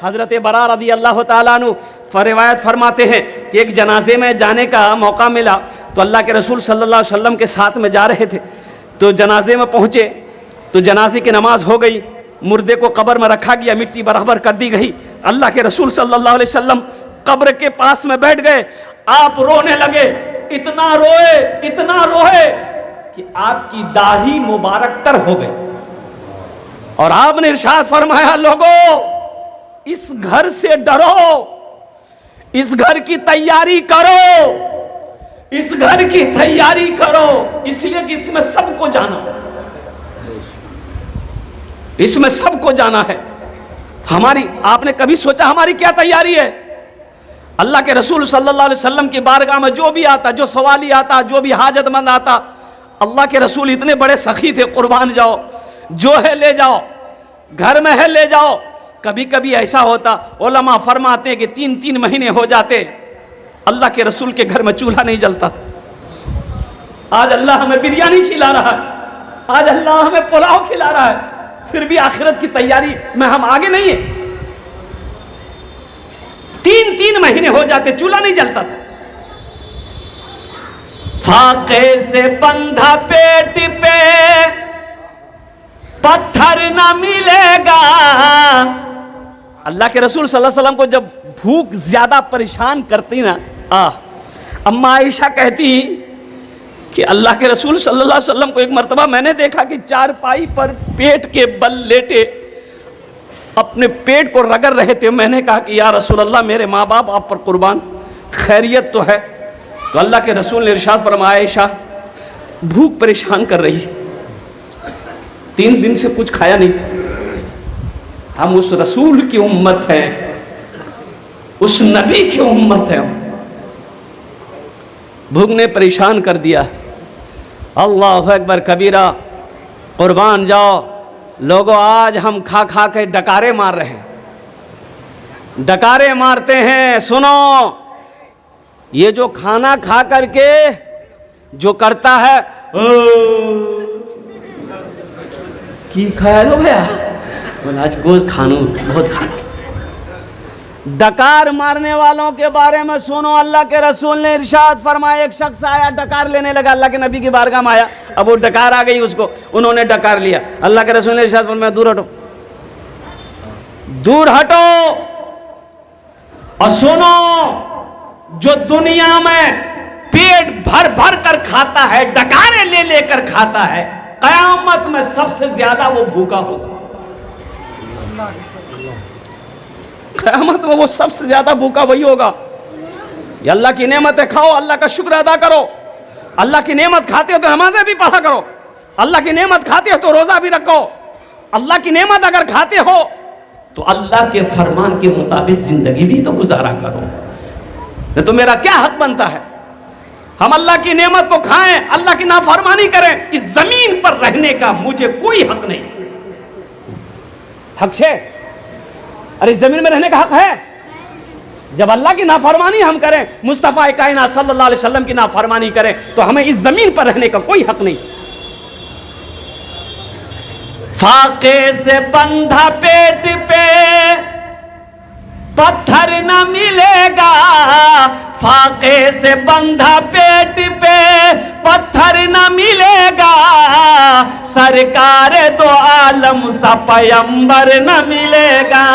हज़रत बरा रज़ी अल्लाह ताला अन्हु रिवायत फरमाते हैं कि एक जनाजे में जाने का मौका मिला तो अल्लाह के रसूल सल्लल्लाहु अलैहि वसल्लम के साथ में जा रहे थे। तो जनाजे में पहुँचे तो जनाजे की नमाज हो गई, मुर्दे को कब्र में रखा गया, मिट्टी बराबर कर दी गई। अल्लाह के रसूल सल्लल्लाहु अलैहि वसल्लम कब्र के पास में बैठ गए। आप रोने लगे, इतना रोए कि आपकी दाढ़ी मुबारक तर हो गई। और आपने इरशाद फरमाया, लोगों इस घर से डरो, इस घर की तैयारी करो, इस घर की तैयारी करो, इसलिए कि इसमें सबको जाना, इसमें सबको जाना है। हमारी, आपने कभी सोचा हमारी क्या तैयारी है? अल्लाह के रसूल सल्लल्लाहु अलैहि वसल्लम की बारगाह में जो भी आता, जो सवाली आता, जो भी हाजतमंद आता, अल्लाह के रसूल इतने बड़े सखी थे, कुर्बान जाओ, जो है ले जाओ, घर में है ले जाओ। कभी कभी ऐसा होता, उलमा फरमाते कि 3-3 महीने हो जाते, अल्लाह के रसूल के घर में चूल्हा नहीं जलता था। आज अल्लाह हमें बिरयानी खिला रहा है, आज अल्लाह हमें पुलाव खिला रहा है, फिर भी आखिरत की तैयारी में हम आगे नहीं है। 3-3 महीने हो जाते, चूल्हा नहीं जलता था। फाके से बंधा पेट पे पत्थर ना मिलेगा। अल्लाह के रसूल सल्लल्लाहु अलैहि वसल्लम को जब भूख ज्यादा परेशान करती ना, अम्मा आयशा कहती कि अल्लाह के रसूल सल्लल्लाहु अलैहि वसल्लम को एक मर्तबा मैंने देखा कि चारपाई पर पेट के बल लेटे अपने पेट को रगड़ रहे थे। मैंने कहा कि या रसूल अल्लाह, मेरे माँ बाप आप पर कुर्बान, खैरियत तो है? तो अल्लाह के रसूल ने इरशाद फरमाया, आयशा भूख परेशान कर रही, 3 दिन से कुछ खाया नहीं था। हम उस रसूल की उम्मत हैं, उस नबी की उम्मत है। भूख ने परेशान कर दिया। अल्लाह अकबर कबीरा, कुर्बान जाओ लोगों, आज हम खा खा के डकारे मार रहे हैं, डकारे मारते हैं। सुनो, ये जो खाना खा करके जो करता है, की खाया लो भैया, बोला आज गोश्त खानू, बहुत खानू। डकार मारने वालों के बारे में सुनो, अल्लाह के रसूल ने इरशाद फरमाया, एक शख्स आया डकार लेने लगा, अल्लाह के नबी की बारगाह में आया। अब वो डकार आ गई उसको, उन्होंने डकार लिया। अल्लाह के रसूल ने इरशाद फरमाया, दूर हटो, दूर हटो। और सुनो, जो दुनिया में पेट भर भर कर खाता है, डकारे ले लेकर खाता है, कयामत में सबसे ज्यादा वो भूखा होगा। कयामत में वो सबसे ज्यादा भूखा वही होगा। ये अल्लाह की नेमत है, खाओ, अल्लाह का शुक्र अदा करो। अल्लाह की नेमत खाते हो तो नमाज़ें भी पढ़ा करो, अल्लाह की नेमत खाते हो तो रोजा भी रखो। अल्लाह की नेमत अगर खाते हो तो अल्लाह के फरमान के मुताबिक जिंदगी भी तो गुजारा करो। नहीं तो मेरा क्या हक बनता है? हम अल्लाह की नेमत को खाएं, अल्लाह की नाफरमानी करें। इस जमीन पर रहने का मुझे कोई हक नहीं। हक है? अरे इस जमीन में रहने का हक है? जब अल्लाह की नाफरमानी हम करें, मुस्तफा कायनात सल्लल्लाहु अलैहि वसल्लम की नाफरमानी करें, तो हमें इस जमीन पर रहने का कोई हक नहीं। फाके से बंधा पेट पे पत्थर न मिलेगा, फाके से बंधा पेट पे पत्थर न मिलेगा, सरकार दो आलम सा पैगंबर न मिलेगा,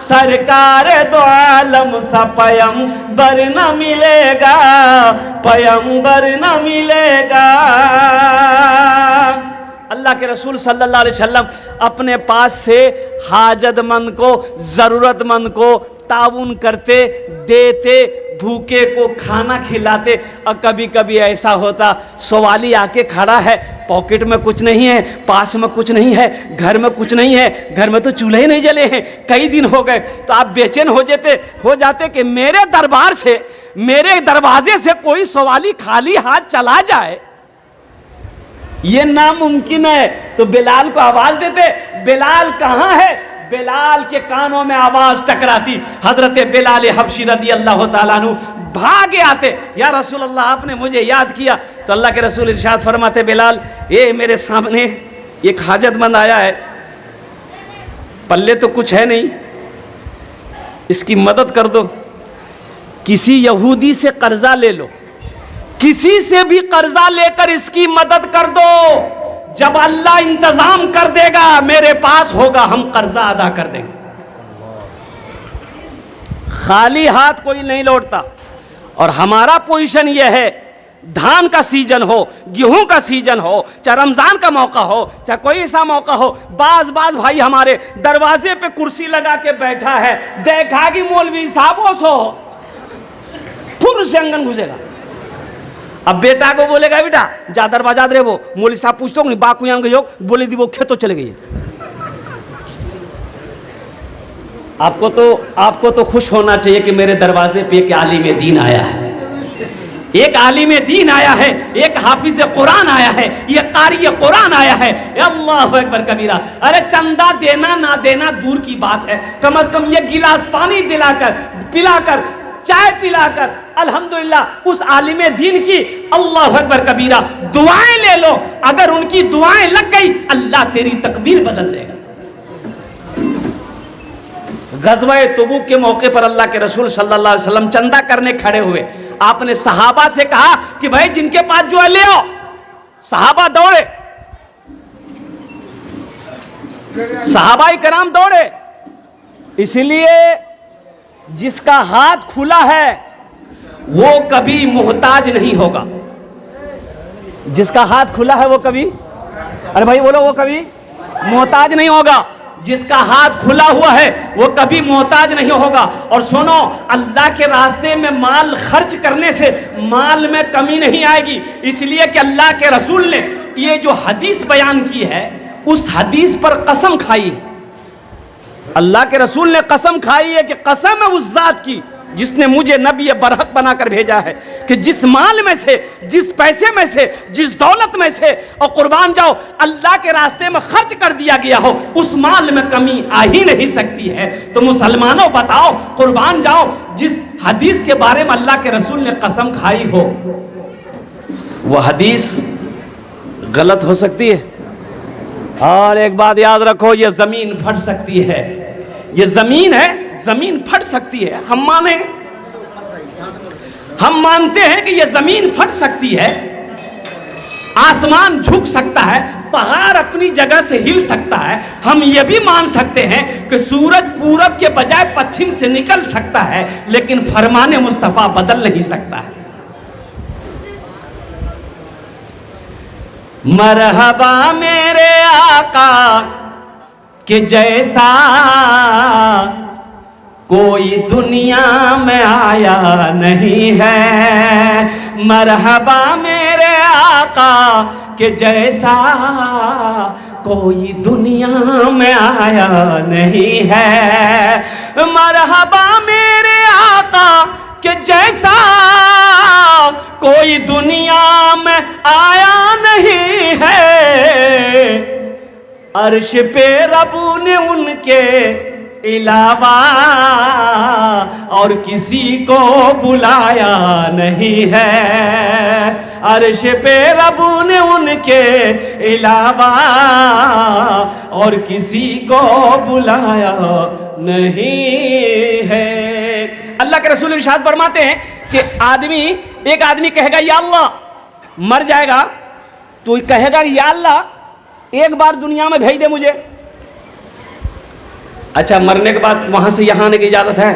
सरकार दो आलम सा पैगंबर न मिलेगा, पैगंबर न मिलेगा। अल्लाह के रसूल सल्लल्लाहु अलैहि वसल्लम अपने पास से हाजतमंद को, ज़रूरतमंद को ताउन करते, देते, भूखे को खाना खिलाते। और कभी कभी ऐसा होता, सवाली आके खड़ा है, पॉकेट में कुछ नहीं है, पास में कुछ नहीं है, घर में कुछ नहीं है, घर में तो चूल्हे ही नहीं जले हैं, कई दिन हो गए। तो आप बेचैन हो जाते कि मेरे दरबार से, मेरे दरवाजे से कोई सवाली खाली हाथ चला जाए, ये नामुमकिन है। तो बिलाल को आवाज देते, बिलाल कहाँ है? बिलाल के कानों में आवाज टकराती, हजरत बिलाल हबशी रदी अल्लाह ताला अन्हु भागे आते, या रसूल अल्लाह आपने मुझे याद किया। तो अल्लाह के रसूल इरशाद फरमाते, बिलाल ये मेरे सामने एक हाजतमंद आया है, पल्ले तो कुछ है नहीं, इसकी मदद कर दो। किसी यहूदी से कर्जा ले लो, किसी से भी कर्जा लेकर इसकी मदद कर दो। जब अल्लाह इंतजाम कर देगा मेरे पास होगा, हम कर्जा अदा कर देंगे। खाली हाथ कोई नहीं लौटता। और हमारा पोजीशन यह है, धान का सीजन हो, गेहूं का सीजन हो, चाहे रमजान का मौका हो, चाहे कोई ऐसा मौका हो, बाज भाई हमारे दरवाजे पे कुर्सी लगा के बैठा है, देखा कि मौलवी साहब सो फुर से अंगन घुसेगा। अब बेटा को बोलेगा बेटा जा दरवाजा दे, वो मौलवी साहब पूछते हो नहीं बाकू यहाँ योग बोले दी वो खेतों चले गई। आपको तो खुश होना चाहिए कि मेरे दरवाजे पे एक आलिम दीन आया है, एक आलिम दीन आया है, एक हाफिज कुरान आया है, ये कारी कुरान आया है। अल्लाहु अकबर कबीरा। अरे चंदा देना ना देना दूर की बात है, कम से कम ये गिलास पानी पिलाकर चाय पिलाकर अल्हम्दुलिल्लाह उस आलिम दीन की अल्लाहु अकबर कबीरा दुआएं ले लो। अगर उनकी दुआएं लग गई अल्लाह तेरी तकदीर बदल देगा। गज़वा तबूक के मौके पर अल्लाह के रसूल सल्लल्लाहु अलैहि वसल्लम चंदा करने खड़े हुए। आपने सहाबा से कहा कि भाई जिनके पास जो है ले आओ। सहाबा दौड़े, सहाबाई कराम दौड़े। इसलिए जिसका हाथ खुला है वो कभी मोहताज नहीं होगा। जिसका हाथ खुला है वो कभी, अरे भाई बोलो, वो कभी मोहताज नहीं होगा। जिसका हाथ खुला हुआ है वो कभी मोहताज नहीं होगा। और सुनो, अल्लाह के रास्ते में माल खर्च करने से माल में कमी नहीं आएगी। इसलिए कि अल्लाह के रसूल ने ये जो हदीस बयान की है उस हदीस पर कसम खाई है। अल्लाह के रसूल ने कसम खाई है कि कसम है उस जात की जिसने मुझे नबी बरहक बनाकर भेजा है कि जिस माल में से, जिस पैसे में से, जिस दौलत में से और कुर्बान जाओ अल्लाह के रास्ते में खर्च कर दिया गया हो उस माल में कमी आ ही नहीं सकती है। तो मुसलमानों बताओ, कुर्बान जाओ जिस हदीस के बारे में अल्लाह के रसूल ने कसम खाई हो वो हदीस गलत हो सकती है। और एक बात याद रखो, ये जमीन फट सकती है। ये जमीन है, जमीन फट सकती है। हम मानते हैं कि ये जमीन फट सकती है, आसमान झुक सकता है, पहाड़ अपनी जगह से हिल सकता है। हम ये भी मान सकते हैं कि सूरज पूरब के बजाय पश्चिम से निकल सकता है, लेकिन फरमाने मुस्तफा बदल नहीं सकता है। मरहबा मेरे आका कि जैसा कोई दुनिया में आया नहीं है। मरहबा मेरे आका कि जैसा कोई दुनिया में आया नहीं है। मरहबा मेरे आका कि जैसा कोई दुनिया में आया नहीं है। अर्श पे रबू ने उनके अलावा और किसी को बुलाया नहीं है। अर्श पे रबू ने उनके अलावा और किसी को बुलाया नहीं है। अल्लाह के रसूल इरशाद फरमाते हैं कि एक आदमी कहेगा या अल्लाह, मर जाएगा तो कहेगा या अल्लाह एक बार दुनिया में भेज दे मुझे। अच्छा, मरने के बाद वहां से यहां आने की इजाजत है?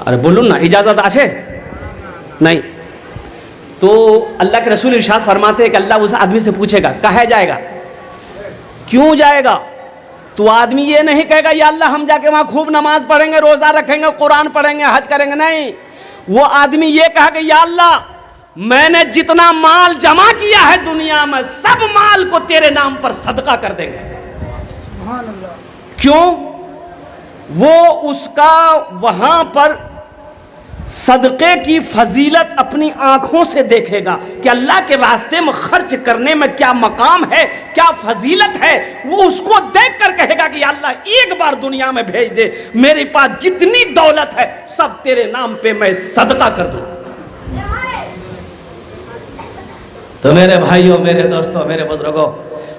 अरे बोलू ना, इजाजत आछे नहीं। तो अल्लाह के रसूल इरशाद फरमाते हैं कि अल्लाह उस आदमी से पूछेगा कहा जाएगा, क्यों जाएगा? तो आदमी ये नहीं कहेगा या अल्लाह हम जाके वहां खूब नमाज पढ़ेंगे, रोजा रखेंगे, कुरान पढ़ेंगे, हज करेंगे। नहीं, वो आदमी ये कहेगा या अल्लाह मैंने जितना माल जमा किया है दुनिया में सब माल को तेरे नाम पर सदका कर देंगे। क्यों? वो उसका वहां पर सदक़े की फजीलत अपनी आंखों से देखेगा कि अल्लाह के रास्ते में खर्च करने में क्या मकाम है, क्या फजीलत है। वो उसको देख कर कहेगा कि अल्लाह एक बार दुनिया में भेज दे, मेरे पास जितनी दौलत है सब तेरे नाम पे मैं सदका कर दूं। तो मेरे भाइयों, मेरे दोस्तों, मेरे बुजुर्गों,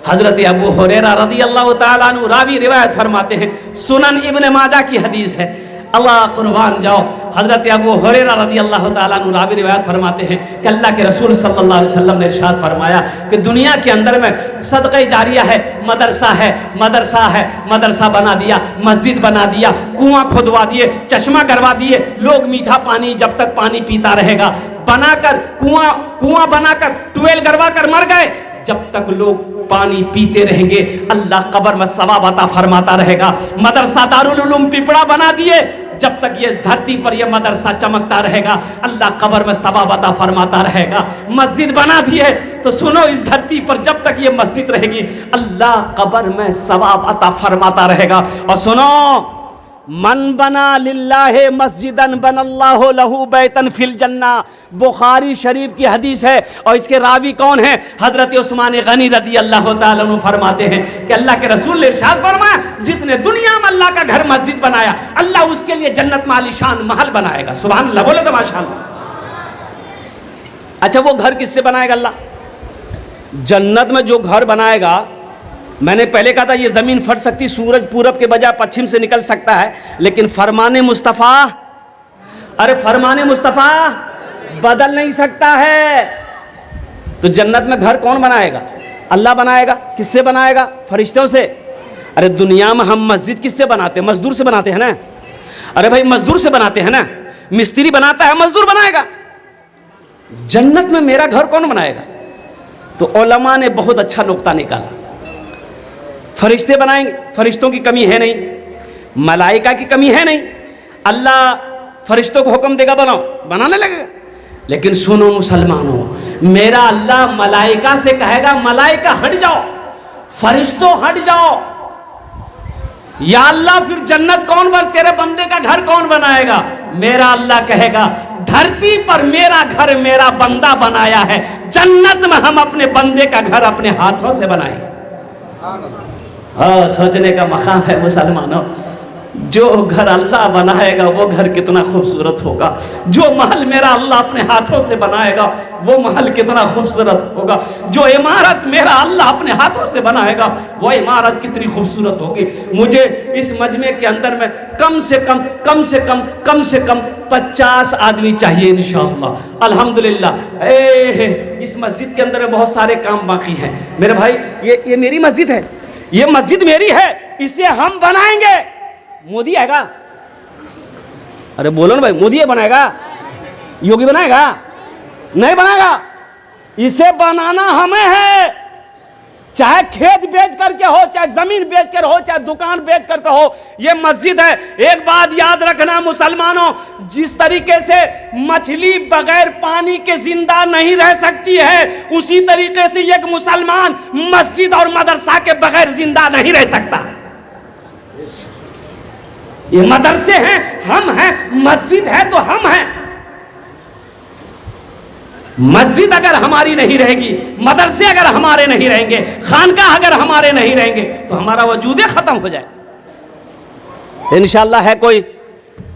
हजरत अबू हुरैरा रज़ियल्लाहु ताला अन्हु रावी रिवायत फरमाते हैं, सुनन इब्न माजा की हदीस है, अल्लाह कुर्बान जाओ, हजरत अबू हुरैरा रज़ियल्लाहु ताला अन्हु रावी रिवायत फरमाते हैं कि अल्लाह के रसूल सल्लल्लाहु अलैहि वसल्लम ने इरशाद फरमाया कि दुनिया के अंदर में सदक़ा जारिया है, मदरसा बना दिया, मस्जिद बना दिया, कुआं खुदवा दिए, चश्मा करवा दिए, लोग मीठा पानी जब तक पानी पीता रहेगा, बनाकर कुआं बनाकर ट्यूबवेल करवा कर मर गए, जब तक लोग पानी पीते रहेंगे अल्लाह कब्र में सवाब अता फरमाता रहेगा। मदरसा दारुल उलूम पिपड़ा बना दिए, जब तक ये धरती पर ये मदरसा चमकता रहेगा अल्लाह कब्र में सवाब अता फरमाता रहेगा। मस्जिद बना दिए तो सुनो, इस धरती पर जब तक ये मस्जिद रहेगी अल्लाह कब्र में सवाब अता फरमाता रहेगा। और सुनो, मन बना लिल्लाहि मस्जिदन बनल्लाहु लहू बैतन फिल जन्ना, बुखारी शरीफ की हदीस है और इसके रावी कौन है? हजरत उस्मान गनी रज़ियल्लाहु ताला अन्हु फरमाते हैं कि अल्लाह के रसूल ने इरशाद फरमाया, जिसने दुनिया में अल्लाह का घर मस्जिद बनाया अल्लाह उसके लिए जन्नत में आलीशान महल बनाएगा। सुभान अल्लाह, बोलो तो माशाअल्लाह। अच्छा, वो घर किससे बनाएगा अल्लाह? जन्नत में जो घर बनाएगा, मैंने पहले कहा था ये ज़मीन फट सकती, सूरज पूरब के बजाय पश्चिम से निकल सकता है, लेकिन फरमाने मुस्तफ़ा, अरे फरमाने मुस्तफ़ा बदल नहीं सकता है। तो जन्नत में घर कौन बनाएगा? अल्लाह बनाएगा। किससे बनाएगा? फरिश्तों से। अरे दुनिया में हम मस्जिद किससे बनाते हैं? मजदूर से बनाते हैं ना। अरे भाई मजदूर से बनाते हैं ना, मिस्त्री बनाता है, मजदूर बनाएगा। जन्नत में मेरा घर कौन बनाएगा? तो उलमा ने बहुत अच्छा नुक्ता निकाला, फरिश्ते बनाएंगे, फरिश्तों की कमी है नहीं, मलाइका की कमी है नहीं, अल्लाह फरिश्तों को हुक्म देगा बनाओ, बनाने लगेगा। लेकिन सुनो मुसलमानों, मेरा अल्लाह मलाइका से कहेगा मलाइका हट जाओ, फरिश्तों हट जाओ। या अल्लाह फिर जन्नत कौन तेरे बंदे का घर कौन बनाएगा? मेरा अल्लाह कहेगा धरती पर मेरा घर मेरा बंदा बनाया है, जन्नत में हम अपने बंदे का घर अपने हाथों से बनाएंगे। हाँ, सोचने का मकाम है मुसलमानों, जो घर अल्लाह बनाएगा वो घर कितना खूबसूरत होगा, जो महल मेरा अल्लाह अपने हाथों से बनाएगा वो महल कितना खूबसूरत होगा, जो इमारत मेरा अल्लाह अपने हाथों से बनाएगा वो इमारत कितनी खूबसूरत होगी। मुझे इस मजमे के अंदर में कम से कम 50 आदमी चाहिए इंशाअल्लाह। अल्हम्दुलिल्लाह। इस मस्जिद के अंदर बहुत सारे काम बाकी हैं मेरे भाई। ये मेरी मस्जिद है, ये मस्जिद मेरी है, इसे हम बनाएंगे। मोदी आएगा? अरे बोलो ना भाई, मोदी बनाएगा? योगी बनाएगा? नहीं बनाएगा। इसे बनाना हमें है, चाहे खेत बेच करके हो, चाहे जमीन बेच कर हो, चाहे दुकान बेच करके हो। ये मस्जिद है। एक बात याद रखना मुसलमानों, जिस तरीके से मछली बगैर पानी के जिंदा नहीं रह सकती है, उसी तरीके से एक मुसलमान मस्जिद और मदरसा के बगैर जिंदा नहीं रह सकता। ये मदरसे हैं, हम हैं, मस्जिद है तो हम हैं। मस्जिद अगर हमारी नहीं रहेगी, मदरसे अगर हमारे नहीं रहेंगे, खानकाह अगर हमारे नहीं रहेंगे तो हमारा वजूद खत्म हो जाए। तो इंशाअल्लाह है कोई,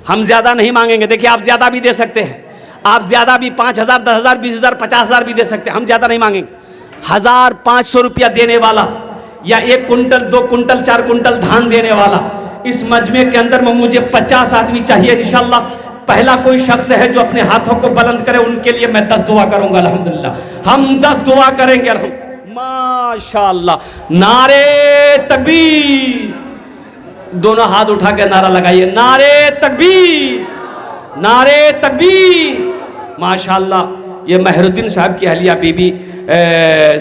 हम ज्यादा नहीं मांगेंगे। देखिए आप ज्यादा भी दे सकते हैं, आप ज्यादा भी 5,000, 10,000, 20,000, 50,000 भी दे सकते हैं, हम ज्यादा नहीं मांगेंगे। 1,500 रुपया देने वाला या 1 कुंटल 2 कुंटल 4 कुंटल धान देने वाला, इस मजमे के अंदर में मुझे 50 आदमी चाहिए इंशाअल्लाह। पहला कोई शख्स है जो अपने हाथों को बुलंद करे, उनके लिए मैं 10 दुआ करूंगा अल्हम्दुलिल्लाह। हम 10 दुआ करेंगे माशाअल्लाह। नारे तकबीर, दोनों हाथ उठा के नारा लगाइए, नारे तकबीर, नारे तकबीर। माशाअल्लाह। ये महरुद्दीन साहब की अहलिया बीबी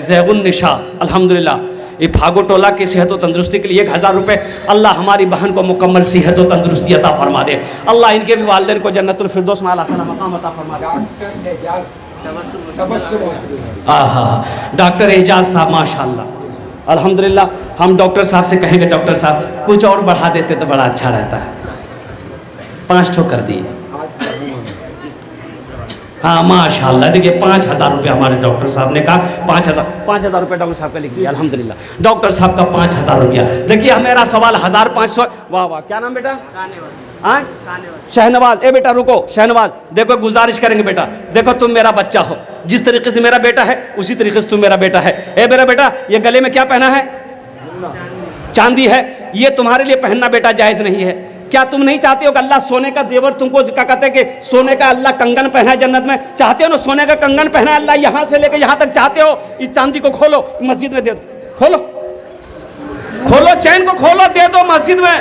ज़ैगुन निशा, अल्हम्दुलिल्लाह, ये फागोटोला की सेहत और तंदुरुस्ती के लिए 1,000 रुपये। अल्लाह हमारी बहन को मुकम्मल सेहत और तंदुरुस्ती अता फरमा दे। अल्लाह इनके भी वालिदैन को जन्नतुल फिरदौस में आला मकाम अता फरमा दे। डॉक्टर एजाज साहब माशाअल्लाह, अल्हम्दुलिल्लाह। हम डॉक्टर साहब से कहेंगे डॉक्टर साहब कुछ और बढ़ा देते तो बड़ा अच्छा रहता है। 5 ठो कर दिए। हाँ माशाल्लाह। देखिए 5,000 रुपये हमारे डॉक्टर साहब ने कहा, 5,000 रुपये डॉक्टर साहब का लिख दिया अल्हम्दुलिल्लाह। डॉक्टर साहब का 5,000 रुपया। देखिए मेरा सवाल 1,500। वाह वाह, क्या नाम बेटा? हाँ शहनवाज। ए बेटा रुको शहनवाज, देखो गुजारिश करेंगे बेटा, देखो तुम मेरा बच्चा हो, जिस तरीके से मेरा बेटा है उसी तरीके से तुम मेरा बेटा है। ए मेरा बेटा, ये गले में क्या पहना है? चांदी है। ये तुम्हारे लिए पहनना बेटा जायज़ नहीं है। क्या तुम नहीं चाहते हो कि अल्लाह सोने का जेवर तुमको, क्या कहते हैं कि सोने का अल्लाह कंगन पहना है जन्नत में? चाहते हो ना सोने का कंगन पहना है अल्लाह यहाँ से लेकर यहाँ तक? चाहते हो? इस चांदी को खोलो मस्जिद में दे दो, खोलो खोलो, चैन को खोलो, दे दो मस्जिद में।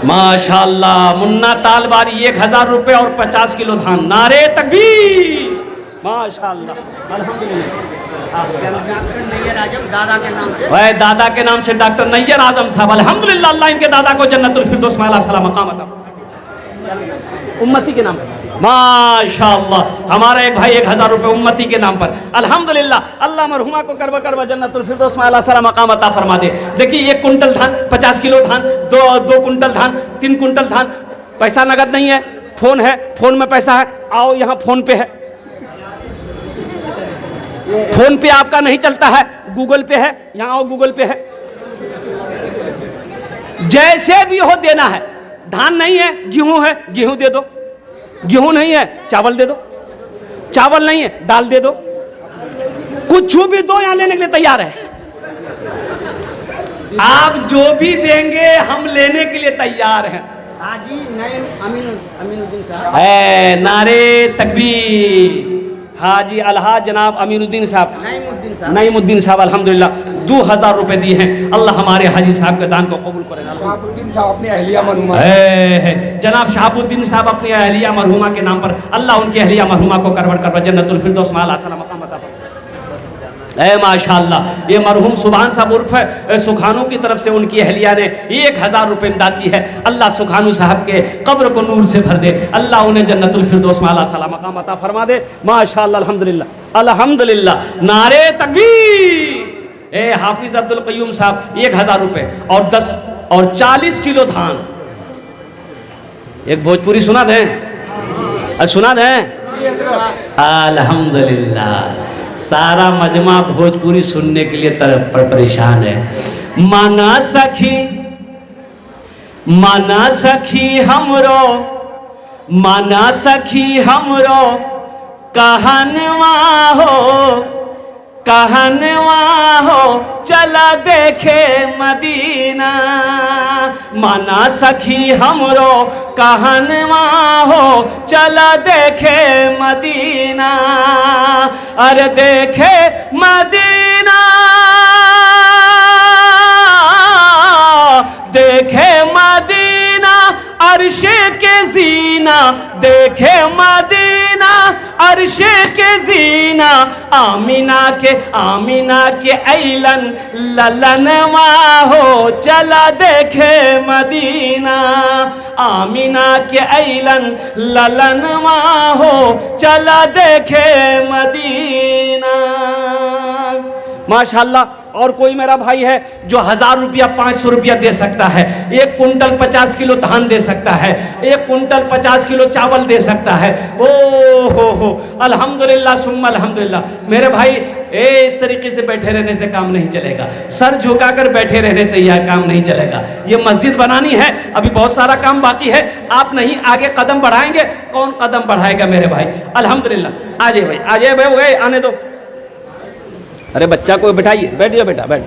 माशाल्लाह, मुन्ना तालबारी 1,000 रुपये और 50 किलो धान। नारे तकबीर, माशाल्लाह अल्हम्दुलिल्लाह। डॉक्टर नैयर आजम दादा के नाम से, वह दादा के नाम से डॉक्टर नैयर आजम साहब, अल्हम्दुलिल्लाह। अल्लाह इनके दादा को जन्नतुल फिरदौस में आला सलाम मकाम अता, उम्मती के नाम पर माशाअल्लाह। हमारा एक भाई 1,000 रुपये उम्मती के नाम पर, अल्हम्दुलिल्लाह। अल्लाह मरहुमा को करवा करवा जन्नतुल फिरदौस में आला सलाम मकाम अता फरमा दे। देखिए 1 कुंटल धान, 50 किलो धान, 2 कुंटल धान, 3 कुंटल धान। पैसा नगद नहीं है, फोन है, फोन में पैसा है। आओ यहाँ फोन पे है, फोन पे आपका नहीं चलता है, गूगल पे है, यहाँ आओ गूगल पे है। जैसे भी हो देना है। धान नहीं है, गेहूं है, गेहूं दे दो। गेहूं नहीं है, चावल दे दो। चावल नहीं है, दाल दे दो। कुछ भी दो, यहाँ लेने के लिए तैयार है। आप जो भी देंगे हम लेने के लिए तैयार हैं। हाजी नईम अमीनुद्दीन साहब, नारे तकबीर। हाजी अलहाज जनाब अमीनुद्दीन साहब, नईमुद्दीन साहब अल्हम्दुलिल्लाह 2,000 रुपए दिए हैं। अल्लाह हमारे हाजी साहब के दान को कबूल करेगा। शहाबुद्दीन साहब अपनी अहलिया मरहुमा, जनाब शहाबुद्दीन साहब अपनी अहलिया मरहुमा के नाम पर, अल्लाह उनकी अहलिया मरहुमा को करवट करवा जन्नतुल फिरदौस में आला सलाम मकाम अता फरमाए। माशाअल्लाह, ये मरहूम सुभान साहब उर्फ सुखानू की तरफ से उनकी अहलिया ने 1,000 रुपये इमदाद की है। अल्लाह सुखानू साहब के कब्र को नूर से भर दे, अल्लाह उन्हें जन्नतुल फिरदौस में आला सलाम मकाम अता फरमा दे। माशाअल्लाह अल्हम्दुलिल्लाह अल्हम्दुलिल्लाह, नारे तकबीर। ए हाफिज अब्दुल क़य्यूम साहब 1,000 रुपये और 10 और 40 किलो धान। एक भोजपुरी सुना दें, सुना दें। अल्हम्दुलिल्लाह, सारा मजमा भोजपुरी सुनने के लिए तरफ पर परेशान है। माना सखी हमरो, माना सखी हमरो कहनवा हो, कहनवा हो चला देखे मदीना। माना सखी हमरो कहनवा हो चला देखे मदीना। अरे देखे मदीना, देखे मदीना अर्शे के जीना, देखे मदीना अर्शे के जीना। आमीना के ऐलन ललनवा हो चला देखे मदीना। आमीना के ऐलन ललनवा हो चला देखे मदीना। माशाअल्लाह। और कोई मेरा भाई है जो 1,000 रुपया 500 रुपया दे सकता है, 1 कुंटल 50 किलो धान दे सकता है, 1 कुंटल 50 किलो चावल दे सकता है। ओ हो अल्हम्दुलिल्लाह सुम्मा अल्हम्दुलिल्लाह। मेरे भाई इस तरीके से बैठे रहने से काम नहीं चलेगा, सर झुकाकर बैठे रहने से यह काम नहीं चलेगा। ये मस्जिद बनानी है, अभी बहुत सारा काम बाकी है। आप नहीं आगे कदम बढ़ाएंगे, कौन कदम बढ़ाएगा मेरे भाई? अल्हम्दुलिल्लाह। आ जाइए भाई, आ जाइए भाई, गए आने दो। अरे बच्चा को बिठाइए, बैठ जाओ बेटा, बैठ।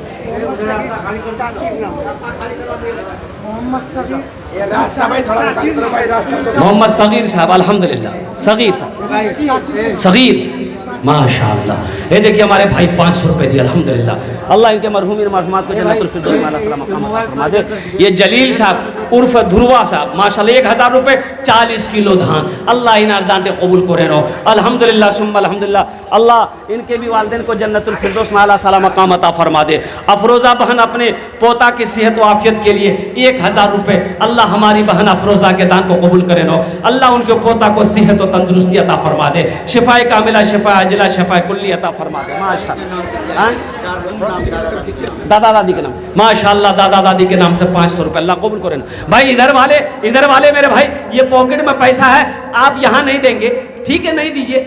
मोहम्मद सगीर साहब, अल्हम्दुलिल्लाह सगीर साहब, सगीर माशाअल्लाह। ये देखिए हमारे भाई 500 रुपये दिए, अल्हम्दुलिल्लाह। अल्लाह इनके मरहूमीन मरहूमात को जन्नतुल फिरदौस में आला सलाम मकाम अता फरमा दे। ये जलील साहब उर्फ ध्रुवा साहब माशाअल्लाह 1,000 रुपये 40 किलो धान। अल्लाह इन अर्दान के कबूल करे नो, अल्हम्दुलिल्लाह सुम्मा अल्हम्दुलिल्लाह। अल्लाह इनके भी वालिदैन को जन्नतुल फिरदौस में आला सलाम मकाम अता फरमा दे। अफरोज़ा बहन अपने पोता की सेहत व आफियत के लिए 1,000 रुपये, अल्लाह हमारी बहन अफरोज़ा के दान को कबूल करे नो, अल्लाह उनके पोता को सेहत व तंदुरुस्ती अता फरमा दे, शिफाए कामिला, शिफाए अजला, शिफाए कुल्ली अता फरमा दे। माशाअल्लाह। दादा दादी के नाम, माशाअल्लाह दादा दादी के नाम से 500 रुपये, अल्लाह कबूल करे ना। भाई इधर वाले मेरे भाई, ये पॉकेट में पैसा है, आप यहाँ नहीं देंगे, ठीक है नहीं दीजिए।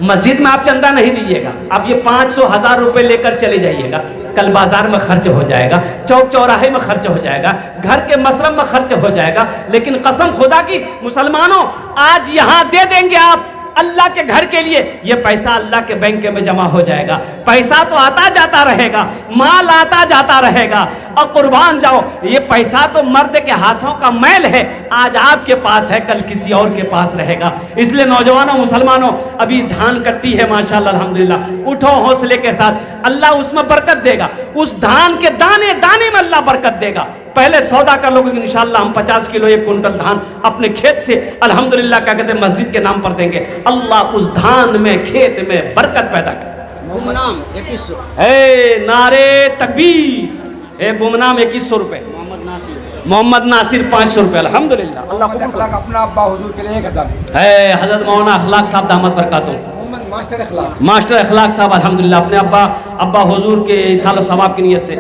मस्जिद में आप चंदा नहीं दीजिएगा, आप ये 500,000 रुपए लेकर चले जाइएगा, कल बाजार में खर्च हो जाएगा, चौक चौराहे में खर्च हो जाएगा, घर के मसरम में खर्च हो जाएगा। लेकिन कसम खुदा की मुसलमानों, आज यहाँ दे देंगे आप अल्लाह के घर के लिए, ये पैसा अल्लाह के बैंक में जमा हो जाएगा। पैसा तो आता जाता रहेगा, माल आता जाता रहेगा, और कुर्बान जाओ, ये पैसा तो मर्द के हाथों का मैल है, आज आपके पास है, कल किसी और के पास रहेगा। इसलिए नौजवानों मुसलमानों, अभी धान कट्टी है माशाल्लाह अल्हम्दुलिल्लाह, उठो हौसले के साथ, अल्लाह उसमें बरकत देगा, उस धान के दाने दाने में अल्लाह बरकत देगा। पहले सौदा कर लोगे कि इंशाल्लाह हम 50 किलो 1 कुंटल धान अपने खेत से अल्हम्दुलिल्लाह क्या कहते हैं मस्जिद के नाम पर देंगे। अल्लाह उस धान में खेत में बरकत पैदा करे। गुमनाम 2100, नारे तकबीर। गुमनाम 2100 रुपए, मोहम्मद नासिर 500 रुपए अल्हम्दुलिल्लाह। अल्लाह कबूल करे। अपना अब्बा हुजूर के लिए 1000 हजरत मौलाना अखलाक साहब दामद बरकातुहू, मास्टर अखलाक साहब अल्हम्दुलिल्लाह अपने अब्बा हुजूर के इसाल सवाब की नियत से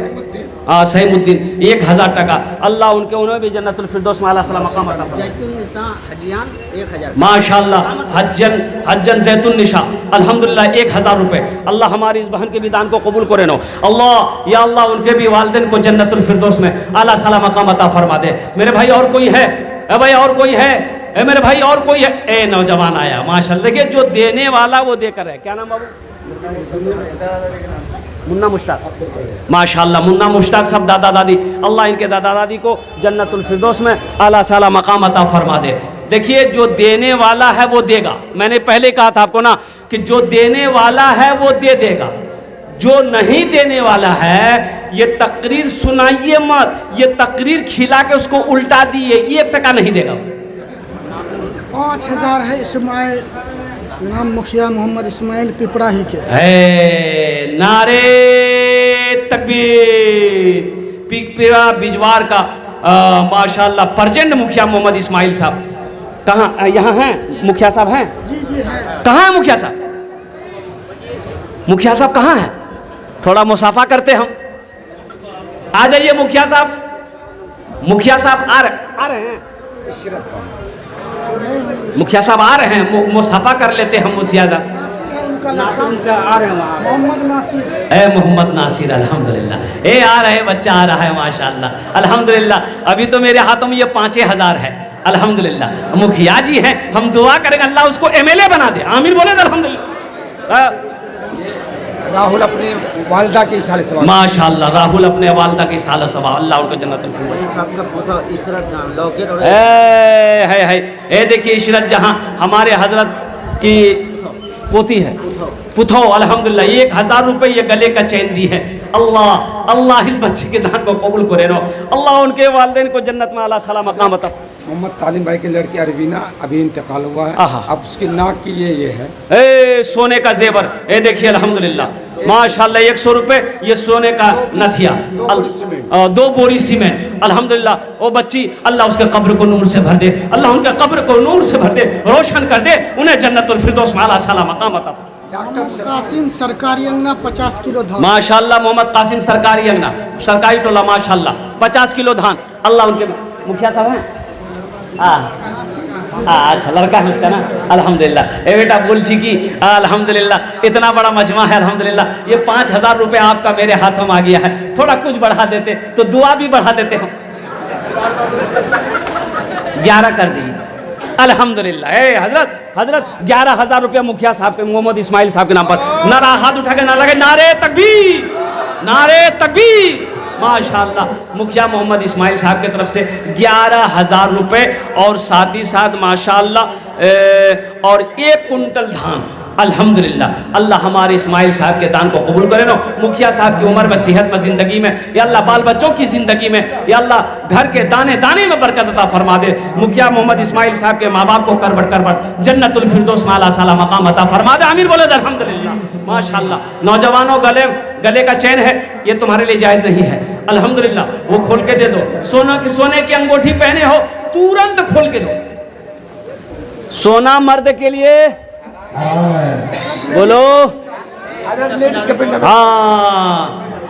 सहीमुद्दीन 1000 टका, अल्लाह उन्हें भी जन्नतुल फिरदौस में आला सलाम मकाम अता फरमाए। जैतून निसा हजियान 1000, माशाल्लाह हज्जन जैतून निशा अल्हम्दुलिल्लाह 1000 रुपए। अल्लाह हमारी इस बहन के भी दान को कबूल करे नो। अल्लाह या अल्लाह उनके भी वालिदैन को जन्नतुल फिरदौस में आला सलाम मकाम अता फरमा दे। मेरे भाई और कोई है? भाई और कोई है? मेरे भाई और कोई है? नौजवान आया माशाल्लाह, देखिए जो देने वाला वो देकर है। क्या नाम बाबू? मुन्ना मुश्ताक, माशाल्लाह मुन्ना मुश्ताक सब दादा दादी, अल्लाह इनके दादा दादी को जन्नतुल फिरदौस में आला साला मकाम अता फरमा दे। देखिए जो देने वाला है वो देगा, मैंने पहले कहा था आपको ना कि जो देने वाला है वो दे देगा, जो नहीं देने वाला है ये तकरीर सुनाइए मत, ये तकरीर खिला के उसको उल्टा दिए, 1 टका नहीं देगा। 5000 है इस्माइल, नाम मुखिया मोहम्मद इस्माइल पिपरा ही के। नारे तकबीर। पिपरा बिजवार का माशाल्लाह परजेंट मुखिया मोहम्मद इस्माइल साहब, कहाँ यहाँ हैं मुखिया साहब? हैं जी है। कहाँ है मुखिया साहब? मुखिया साहब कहाँ हैं? थोड़ा मुसाफा करते हम, आ जाइए मुखिया साहब। मुखिया साहब आ रहे हैं, मुखिया साहब आ रहे हैं, मुसाफा कर लेते हम मुखिया साहब। मोहम्मद नासिर, मोहम्मद नासिर अल्हम्दुलिल्लाह, आ रहे बच्चा आ रहा है माशाल्लाह अल्हम्दुलिल्लाह। अभी तो मेरे हाथों में ये 5000 है अल्हम्दुलिल्लाह। मुखिया जी हैं, हम दुआ करेंगे अल्लाह उसको MLA बना दे, आमीन बोले अल्हम्दुलिल्लाह। राहुल अपने वालिदा के साले सवाब, माशाल्लाह राहुल अपने वालिदा के साले सवाब, अल्लाह उनको जन्नतुल फिरदौस। इशरत जान लौकेट और है देखिए इशरत जहां हमारे हजरत की पोती है, पुथो अल्हम्दुलिल्लाह 1000 रुपए ये गले का चैन दी है। अल्लाह इस बच्चे के दान को कबूल करे नो, अल्लाह उनके वालिदैन को जन्नत में आला सलाम मकाम अता। मोहम्मद तालिम भाई की लड़की अरवीना अभी इंतकाल हुआ है, अब उसकी नाक की ये है सोने का जेवर। देखिए अल्हम्दुलिल्लाह माशाल्लाह 100 रुपए ये सोने का नथिया, 2 बोरी सीमेंट अल्हम्दुलिल्लाह। वो बच्ची अल्लाह उसके कब्र को नूर से भर दे, अल्लाह उनके कब्र को नूर से भर दे, रोशन कर दे, उन्हें जन्नतुल फिरदौस में आला सलाम मकाम अता। कासिम सरकारी अंगना 50 किलो धान, माशाल्लाह मोहम्मद कासिम सरकारी अंगना सरकारी टोला माशाल्लाह 50 किलो धान। अल्लाह उनके मुखिया साहब हैं, अच्छा लड़का है उसका ना अल्हम्दुलिल्लाह। बेटा बोल छी कि अल्हम्दुलिल्लाह इतना बड़ा मजमा है अल्हम्दुलिल्लाह। ये 5000 रुपये आपका मेरे हाथों में आ गया है, थोड़ा कुछ बढ़ा देते तो दुआ भी बढ़ा देते हम, 11 कर दी अल्हम्दुलिल्लाह। हजरत 11,000 रुपया मुखिया साहब के मोहम्मद इस्माइल साहब के नाम पर। नारा हाथ उठा के ना लगे, नारे तकबीर, नारे तकबीर। माशाल्लाह मुखिया मोहम्मद इस्माइल साहब की तरफ से 11,000 रुपये और साथ ही साथ माशाल्लाह और 1 कुंटल धान अल्हम्दुलिल्लाह। अल्लाह हमारे इस्माइल साहब के दान को कबूल करे नो। मुखिया साहब की उम्र में, सेहत में, ज़िंदगी में, या अल्लाह बाल बच्चों की ज़िंदगी में, या अल्लाह घर के दाने दाने में बरकत अता फरमा दे। मुखिया मोहम्मद इस्माइल साहब के माँ बाप को करबट जन्नतुल फिरदौस में आला साला मकाम अता फरमा दे, आमीन बोले अल्हम्दुलिल्लाह। माशाल्लाह नौजवानों गले का चैन है, ये तुम्हारे लिए जायज़ नहीं है अल्हम्दुलिल्लाह, वो खोल के दे दो। सोने की अंगूठी पहने हो तुरंत खोल के दो। सोना मर्द के लिए बोलो हाँ,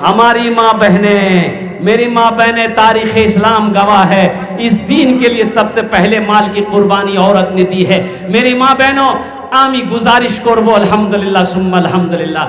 हमारी माँ बहनें मेरी माँ बहनें, तारीख़ इस्लाम गवाह है, इस दीन के लिए सबसे पहले माल की कुर्बानी औरत ने दी है। मेरी माँ बहनों, आमी गुजारिश करबो अल्हम्दुलिल्लाह सुम्मा अल्हम्दुलिल्लाह।